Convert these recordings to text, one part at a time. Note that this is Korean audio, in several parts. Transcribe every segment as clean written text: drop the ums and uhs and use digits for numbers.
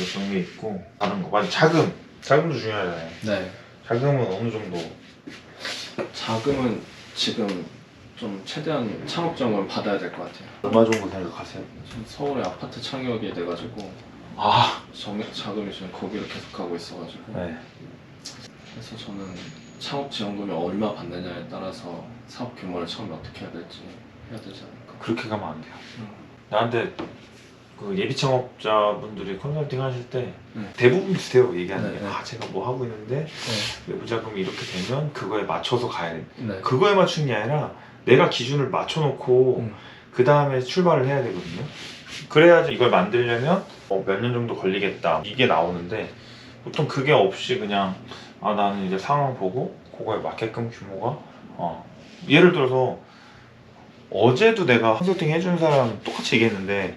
그런 게 있고 다른 거 맞아. 자금도 중요하잖아요. 네. 자금은 어느 정도? 자금은 지금 좀 최대한 창업자금을 받아야 될 것 같아요. 얼마 정도 생각하세요? 지금 서울에 아파트 창업이 돼가지고 자금이 지금 거기로 계속 가고 있어가지고 네. 그래서 저는 창업 지원금이 얼마 받느냐에 따라서 사업 규모를 처음에 어떻게 해야 되지 해야 되지 않을까. 그렇게 가면 안 돼요. 나한테 그 예비 창업자분들이 컨설팅 하실 때 대부분 비슷해요. 얘기하는 게 제가 뭐 하고 있는데 외부 자금이 이렇게 되면 그거에 맞춰서 가야 돼. 그거에 맞추는 게 아니라 내가 기준을 맞춰놓고 그 다음에 출발을 해야 되거든요. 그래야지 이걸 만들려면 몇 년 정도 걸리겠다 이게 나오는데 보통 그게 없이 그냥 나는 이제 상황 보고 그거에 맞게끔 규모가 예를 들어서 어제도 내가 컨설팅 해준 사람 똑같이 얘기했는데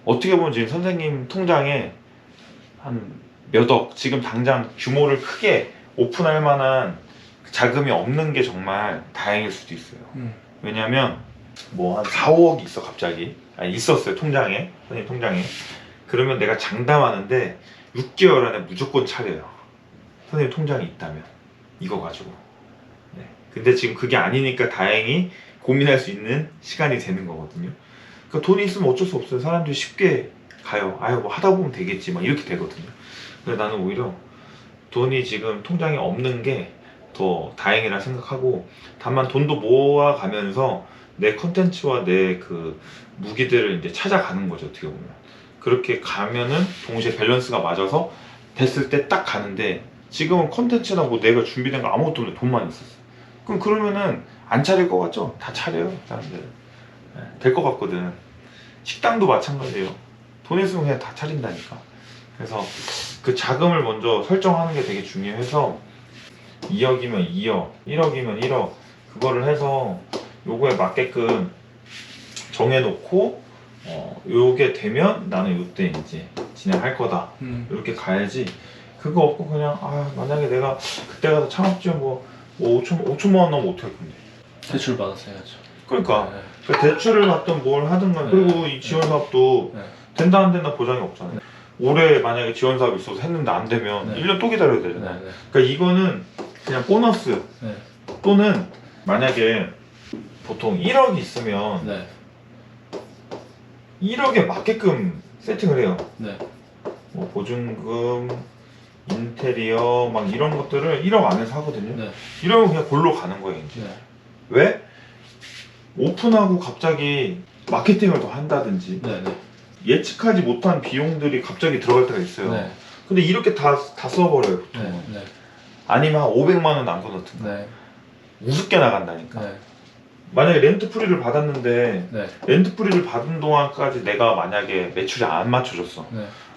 어떻게 보면 지금 선생님 통장에 한 몇 억 지금 당장 규모를 크게 오픈할 만한 자금이 없는 게 정말 다행일 수도 있어요. 왜냐면 뭐 한 4, 5억이 있어 갑자기 있었어요 통장에 선생님 통장에. 그러면 내가 장담하는데 6개월 안에 무조건 차려요. 선생님 통장이 있다면 이거 가지고. 근데 지금 그게 아니니까 다행히 고민할 수 있는 시간이 되는 거거든요. 그러니까 돈이 있으면 어쩔 수 없어요. 사람들이 쉽게 가요. 뭐 하다 보면 되겠지 막 이렇게 되거든요. 근데 나는 오히려 돈이 지금 통장에 없는 게 더 다행이라 생각하고, 다만 돈도 모아가면서 내 컨텐츠와 내 그 무기들을 이제 찾아가는 거죠. 어떻게 보면 그렇게 가면은 동시에 밸런스가 맞아서 됐을 때 딱 가는데, 지금은 컨텐츠나 뭐 내가 준비된 거 아무것도 없는데 돈만 있었어. 그럼 그러면은 안 차릴 것 같죠? 다 차려요 사람들. 될 것 같거든. 식당도 마찬가지예요. 돈 있으면 그냥 다 차린다니까. 그래서 그 자금을 먼저 설정하는 게 되게 중요해서 2억이면 2억, 1억이면 1억 그거를 해서 요거에 맞게끔 정해놓고 요게 되면 나는 요때 이제 진행할 거다 이렇게 가야지. 그거 없고 그냥 만약에 내가 그때 가서 창업지원 뭐 5천만 원 넘으면 어떡할 건데. 대출 받아서 해야죠. 그러니까 그 대출을 받든 뭘 하든가. 그리고 이 지원 사업도 된다 안 된다 보장이 없잖아요. 올해 만약에 지원 사업이 있어서 했는데 안 되면 1년 또 기다려야 되잖아요. 그러니까 이거는 그냥 보너스 또는 만약에 보통 1억이 있으면 1억에 맞게끔 세팅을 해요. 뭐 보증금, 인테리어 막 이런 것들을 1억 안에서 하거든요. 이러면 그냥 골로 가는 거예요 이제. 왜? 오픈하고 갑자기 마케팅을 더 한다든지 예측하지 못한 비용들이 갑자기 들어갈 때가 있어요. 근데 이렇게 다 써버려요 보통. 아니면 한 500만 원 남겨놓든가. 우습게 나간다니까. 만약에 렌트프리를 받았는데 렌트프리를 받은 동안까지 내가 만약에 매출이 안 맞춰졌어.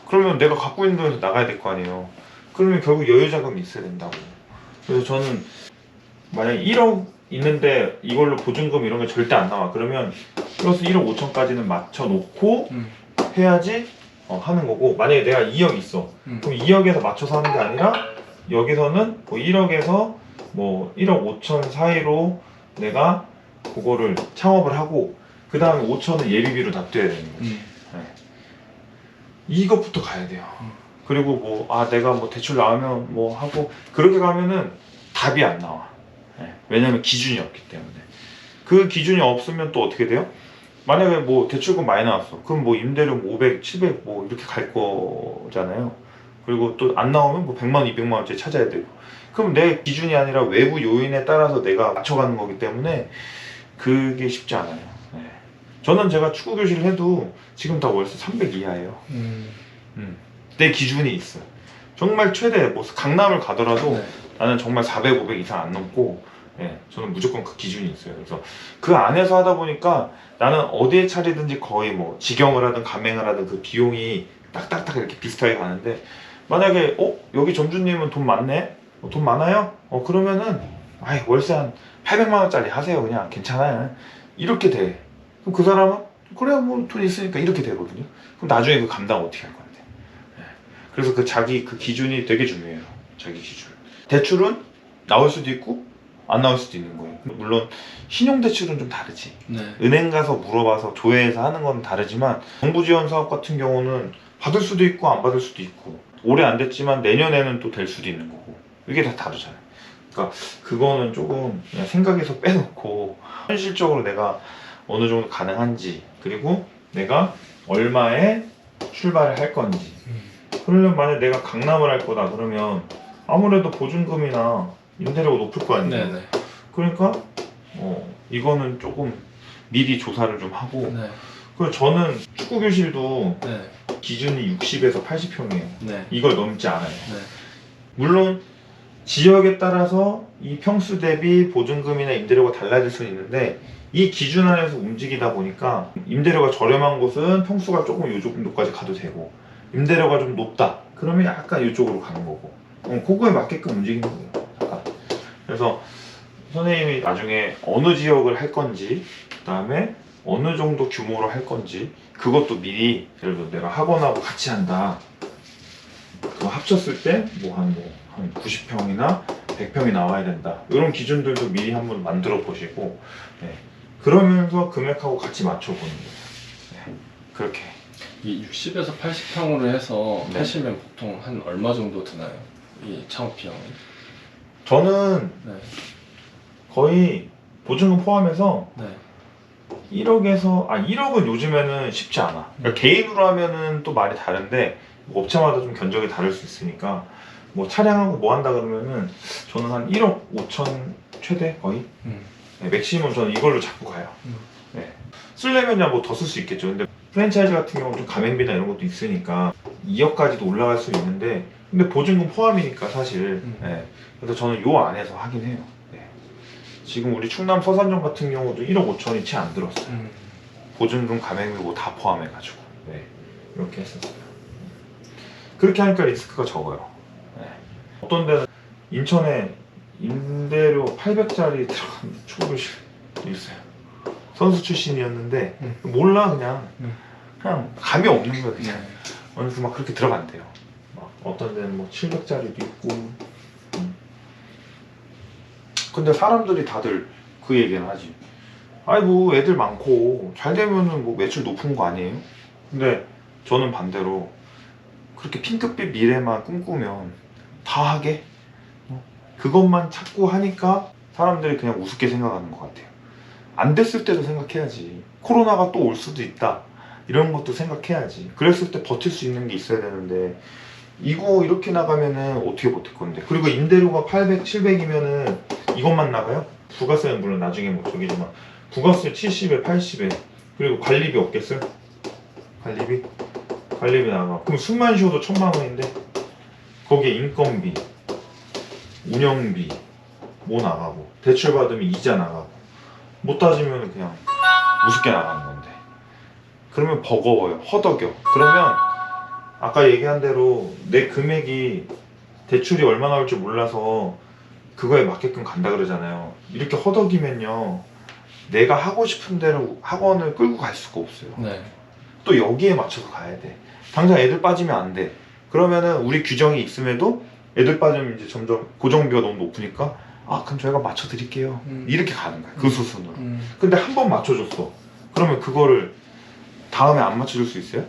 그러면 내가 갖고 있는 돈에서 나가야 될 거 아니에요. 그러면 결국 여유자금이 있어야 된다고. 그래서 저는 만약에 1억 있는데 이걸로 보증금 이런 게 절대 안 나와. 그러면 플러스 1억 5천까지는 맞춰놓고 해야지 하는 거고, 만약에 내가 2억 있어. 그럼 2억에서 맞춰서 하는 게 아니라 여기서는 뭐 1억에서 뭐 1억 5천 사이로 내가 그거를 창업을 하고 그 다음에 5천은 예비비로 납둬야 되는 거지. 이것부터 가야 돼요. 그리고 뭐 내가 뭐 대출 나오면 뭐 하고 그렇게 가면은 답이 안 나와. 왜냐면 기준이 없기 때문에. 그 기준이 없으면 또 어떻게 돼요? 만약에 뭐 대출금 많이 나왔어. 그럼 뭐 임대료 500, 700 뭐 이렇게 갈 거잖아요. 그리고 또 안 나오면 뭐 100만 원, 200만 원짜리 찾아야 되고. 그럼 내 기준이 아니라 외부 요인에 따라서 내가 맞춰가는 거기 때문에 그게 쉽지 않아요. 저는 제가 축구 교실을 해도 지금 다 월세 300 이하예요. 내 기준이 있어요. 정말 최대 뭐 강남을 가더라도 나는 정말 400, 500 이상 안 넘고 저는 무조건 그 기준이 있어요. 그래서 그 안에서 하다 보니까 나는 어디에 차리든지 거의 뭐 직영을 하든 가맹을 하든 그 비용이 딱딱딱 이렇게 비슷하게 가는데, 만약에 여기 점주님은 돈 많네? 돈 많아요? 그러면은 월세 한 800만 원짜리 하세요. 그냥 괜찮아요. 이렇게 돼. 그럼 그 사람은 그래 뭐 돈 있으니까 이렇게 되거든요. 그럼 나중에 그 감당 어떻게 할 건데. 그래서 그 자기 그 기준이 되게 중요해요. 자기 기준. 대출은 나올 수도 있고 안 나올 수도 있는 거예요. 물론 신용대출은 좀 다르지. 네. 은행 가서 물어봐서 조회해서 하는 건 다르지만 정부 지원 사업 같은 경우는 받을 수도 있고 안 받을 수도 있고 올해 안 됐지만 내년에는 또 될 수도 있는 거고 이게 다 다르잖아요. 그러니까 그거는 조금 그냥 생각에서 빼놓고 현실적으로 내가 어느 정도 가능한지 그리고 내가 얼마에 출발을 할 건지 그러면 만약 내가 강남을 할 거다 그러면 아무래도 보증금이나 임대료가 높을 거 아니에요. 네네. 그러니까 이거는 조금 미리 조사를 좀 하고 네. 그리고 저는 축구 교실도 네. 기준이 60에서 80평이에요. 네. 이걸 넘지 않아요. 네. 물론 지역에 따라서 이 평수 대비 보증금이나 임대료가 달라질 수는 있는데 이 기준 안에서 움직이다 보니까 임대료가 저렴한 곳은 평수가 조금 요 정도까지 가도 되고 임대료가 좀 높다 그러면 약간 이쪽으로 가는 거고 그거에 맞게끔 움직이는 거예요. 약간. 그래서 선생님이 나중에 어느 지역을 할 건지 그 다음에 어느 정도 규모로 할 건지 그것도 미리 예를 들어 내가 학원하고 같이 한다 그거 합쳤을 때 한 90평이나 100평이 나와야 된다 이런 기준들도 미리 한번 만들어 보시고 네. 그러면서 금액하고 같이 맞춰보는 거예요. 네. 그렇게 이 60에서 80평으로 해서 네. 하시면 보통 한 얼마 정도 드나요? 이 창업 비용이? 저는 네. 거의 보증금 포함해서 네. 1억에서 1억은 요즘에는 쉽지 않아. 그러니까 개인으로 하면은 또 말이 다른데 업체마다 좀 견적이 다를 수 있으니까 뭐 차량하고 뭐 한다 그러면은 저는 한 1억 5천 최대 거의 네, 맥시멈 저는 이걸로 잡고 가요. 네. 쓰려면야 뭐 더 쓸 수 있겠죠. 근데 프랜차이즈 같은 경우는 좀 가맹비나 이런 것도 있으니까 2억까지도 올라갈 수 있는데 근데 보증금 포함이니까 사실 네. 그래서 저는 요 안에서 하긴 해요. 네. 지금 우리 충남 서산점 같은 경우도 1억 5천이 채 안 들었어요. 보증금 가맹비 뭐 다 포함해가지고 네. 이렇게 했었어요. 그렇게 하니까 리스크가 적어요. 네. 어떤 데는 인천에 임대료 800짜리 들어간 축구교실 있어요. 선수 출신이었는데 몰라 그냥 감이 없는 거야 그냥. 그래서 막 그렇게 들어간대요. 막 어떤 데는 뭐 700짜리도 있고. 근데 사람들이 다들 그 얘기는 하지. 아이고 애들 많고 잘 되면은 뭐 매출 높은 거 아니에요? 근데 저는 반대로 그렇게 핑크빛 미래만 꿈꾸면 다 하게? 그것만 찾고 하니까 사람들이 그냥 우습게 생각하는 것 같아요. 안 됐을 때도 생각해야지. 코로나가 또 올 수도 있다. 이런 것도 생각해야지. 그랬을 때 버틸 수 있는 게 있어야 되는데 이거 이렇게 나가면은 어떻게 버틸 건데. 그리고 임대료가 800, 700이면은 이것만 나가요? 부가세는 물론 나중에 뭐 저기지만 부가세 70에 80에 그리고 관리비 없겠어요? 관리비 나가. 그럼 숨만 쉬어도 1,000만 원인데 거기에 인건비, 운영비 뭐 나가고 대출 받으면 이자 나가고 못 따지면 그냥 우습게 나가는 건데 그러면 버거워요. 허덕여. 그러면 아까 얘기한 대로 내 금액이 대출이 얼마 나올지 몰라서 그거에 맞게끔 간다 그러잖아요. 이렇게 허덕이면요 내가 하고 싶은 대로 학원을 끌고 갈 수가 없어요. 네. 또 여기에 맞춰서 가야 돼. 당장 애들 빠지면 안 돼. 그러면은 우리 규정이 있음에도 애들 빠지면 이제 점점 고정비가 너무 높으니까 그럼 저희가 맞춰 드릴게요. 이렇게 가는 거야. 그 수순으로. 근데 한 번 맞춰줬어. 그러면 그거를 다음에 안 맞춰줄 수 있어요?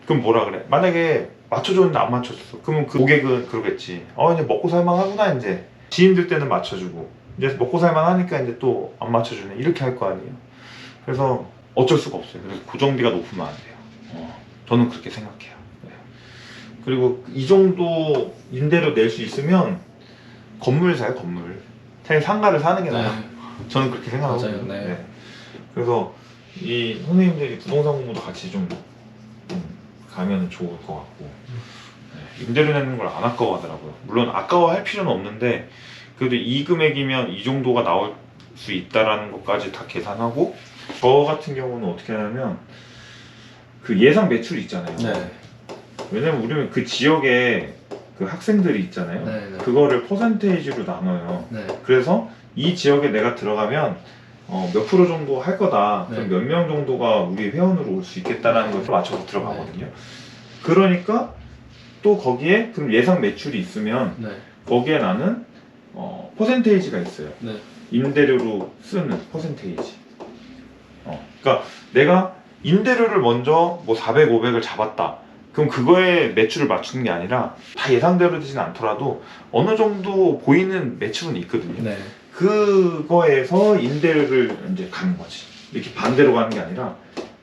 그럼 뭐라 그래? 만약에 맞춰줬는데 안 맞춰줬어. 그러면 그 고객은 그러겠지. 이제 먹고 살만 하구나 이제. 지인들 때는 맞춰주고 이제 먹고 살만 하니까 이제 또 안 맞춰주네. 이렇게 할 거 아니에요. 그래서 어쩔 수가 없어요. 그래서 고정비가 높으면 안 돼요. 저는 그렇게 생각해요. 네. 그리고 이 정도 임대료 낼 수 있으면 건물 사요, 건물. 차라리 상가를 사는 게 나아요. 저는 그렇게 생각하거든요. 맞아요. 네. 네. 그래서 이 선생님들이 부동산 공부도 같이 좀 가면 좋을 것 같고 네. 임대료 내는 걸 안 아까워하더라고요. 물론 아까워할 필요는 없는데 그래도 이 금액이면 이 정도가 나올 수 있다라는 것까지 다 계산하고 저 같은 경우는 어떻게 하냐면 그 예상 매출이 있잖아요. 네. 왜냐면 우리는 그 지역에 그 학생들이 있잖아요. 네. 그거를 퍼센테이지로 나눠요. 네. 그래서 이 지역에 내가 들어가면 몇 프로 정도 할 거다. 네. 그럼 몇 명 정도가 우리 회원으로 올 수 있겠다라는 것을 맞춰서 들어가거든요. 그러니까 또 거기에 그럼 예상 매출이 있으면 네. 거기에 나는 퍼센테이지가 있어요. 네. 임대료로 쓰는 퍼센테이지. 그러니까 내가 임대료를 먼저 뭐 400, 500을 잡았다. 그럼 그거에 매출을 맞추는 게 아니라 다 예상대로 되진 않더라도 어느 정도 보이는 매출은 있거든요. 네. 그거에서 임대료를 이제 가는 거지. 이렇게 반대로 가는 게 아니라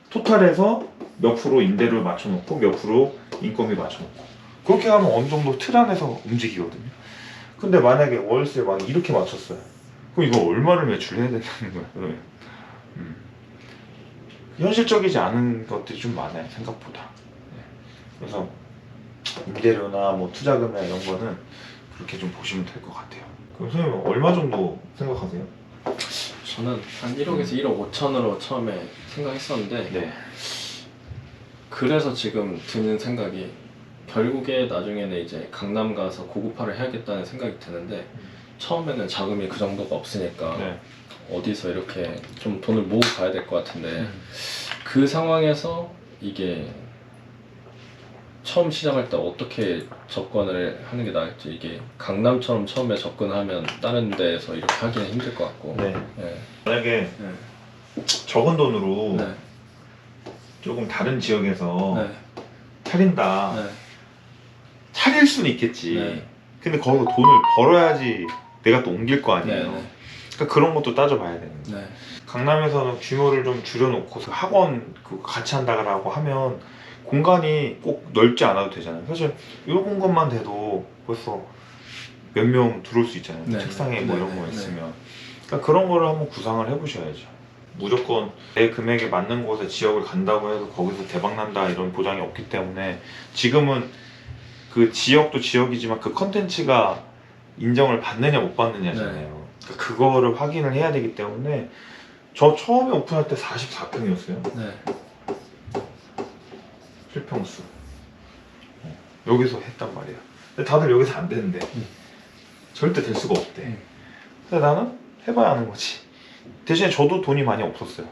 토탈에서 몇 프로 임대료를 맞춰놓고 몇 프로 인건비 맞춰놓고 그렇게 하면 어느 정도 틀 안에서 움직이거든요. 근데 만약에 월세 막 이렇게 맞췄어요. 그럼 이거 얼마를 매출해야 된다는 거야. 그러면. 현실적이지 않은 것들이 좀 많아요, 생각보다. 네. 그래서 임대료나 뭐 투자금이나 이런 거는 그렇게 좀 보시면 될 것 같아요. 그럼 선생님 얼마 정도 생각하세요? 저는 한 1억에서 1억 5천으로 처음에 생각했었는데 네. 그래서 지금 드는 생각이 결국에 나중에는 이제 강남 가서 고급화를 해야겠다는 생각이 드는데 처음에는 자금이 그 정도가 없으니까 네. 어디서 이렇게 좀 돈을 모으고 가야 될 것 같은데 그 상황에서 이게 처음 시작할 때 어떻게 접근을 하는 게 나을지 이게 강남처럼 처음에 접근하면 다른 데에서 이렇게 하기는 힘들 것 같고 네. 네. 만약에 네. 적은 돈으로 네. 조금 다른 지역에서 네. 차린다. 네. 차릴 수는 있겠지. 네. 근데 거기서 돈을 벌어야지 내가 또 옮길 거 아니에요. 네. 그러니까 그런 것도 따져봐야 되는 거예요. 네. 강남에서는 규모를 좀 줄여놓고 학원 같이 한다고 하면 공간이 꼭 넓지 않아도 되잖아요. 사실 이런 것만 돼도 벌써 몇 명 들어올 수 있잖아요. 네. 책상에 뭐 네. 이런 거 네. 있으면. 그러니까 그런 거를 한번 구상을 해보셔야죠. 무조건 내 금액에 맞는 곳에 지역을 간다고 해서 거기서 대박 난다 이런 보장이 없기 때문에 지금은 그 지역도 지역이지만 그 컨텐츠가 인정을 받느냐 못 받느냐잖아요. 그러니까 그거를 확인을 해야 되기 때문에 저 처음에 오픈할 때 44평이었어요. 네. 실평수. 여기서 했단 말이야. 근데 다들 여기서 안 되는데 절대 될 수가 없대. 근데 나는 해봐야 하는 거지. 대신에 저도 돈이 많이 없었어요.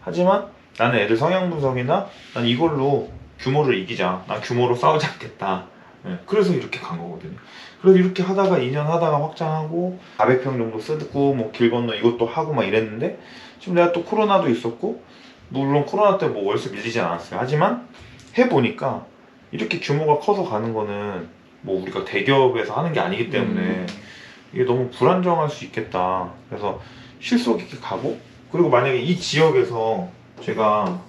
하지만 나는 애들 성향 분석이나 난 이걸로 규모를 이기자. 난 규모로 싸우지 않겠다. 그래서 이렇게 간 거거든요. 그래서 이렇게 하다가 2년 하다가 확장하고 400평 정도 쓰고 뭐 길 건너 이것도 하고 막 이랬는데 지금 내가 또 코로나도 있었고 물론 코로나 때 뭐 월세 밀리진 않았어요. 하지만 해보니까 이렇게 규모가 커서 가는 거는 뭐 우리가 대기업에서 하는 게 아니기 때문에 이게 너무 불안정할 수 있겠다. 그래서 실속 있게 가고 그리고 만약에 이 지역에서 제가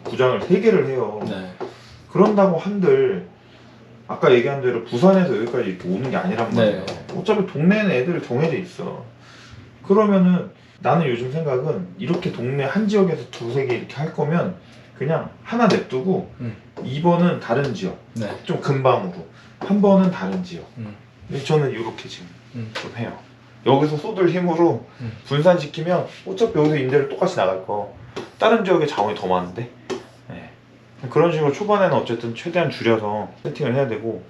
구장을 3개를 해요. 네. 그런다고 한들 아까 얘기한 대로 부산에서 여기까지 이렇게 오는 게 아니란 말이에요. 네. 어차피 동네에는 애들 정해져 있어. 그러면은 나는 요즘 생각은 이렇게 동네 한 지역에서 2-3개 이렇게 할 거면 그냥 하나 냅두고 2번은 다른 지역, 네. 좀 근방으로 3번은 다른 지역. 음. 근데 저는 이렇게 지금 음. 좀 해요. 여기서 쏟을 힘으로 분산시키면 어차피 여기서 임대료 똑같이 나갈 거 다른 지역에 자원이 더 많은데 그런 식으로 초반에는 어쨌든 최대한 줄여서 세팅을 해야 되고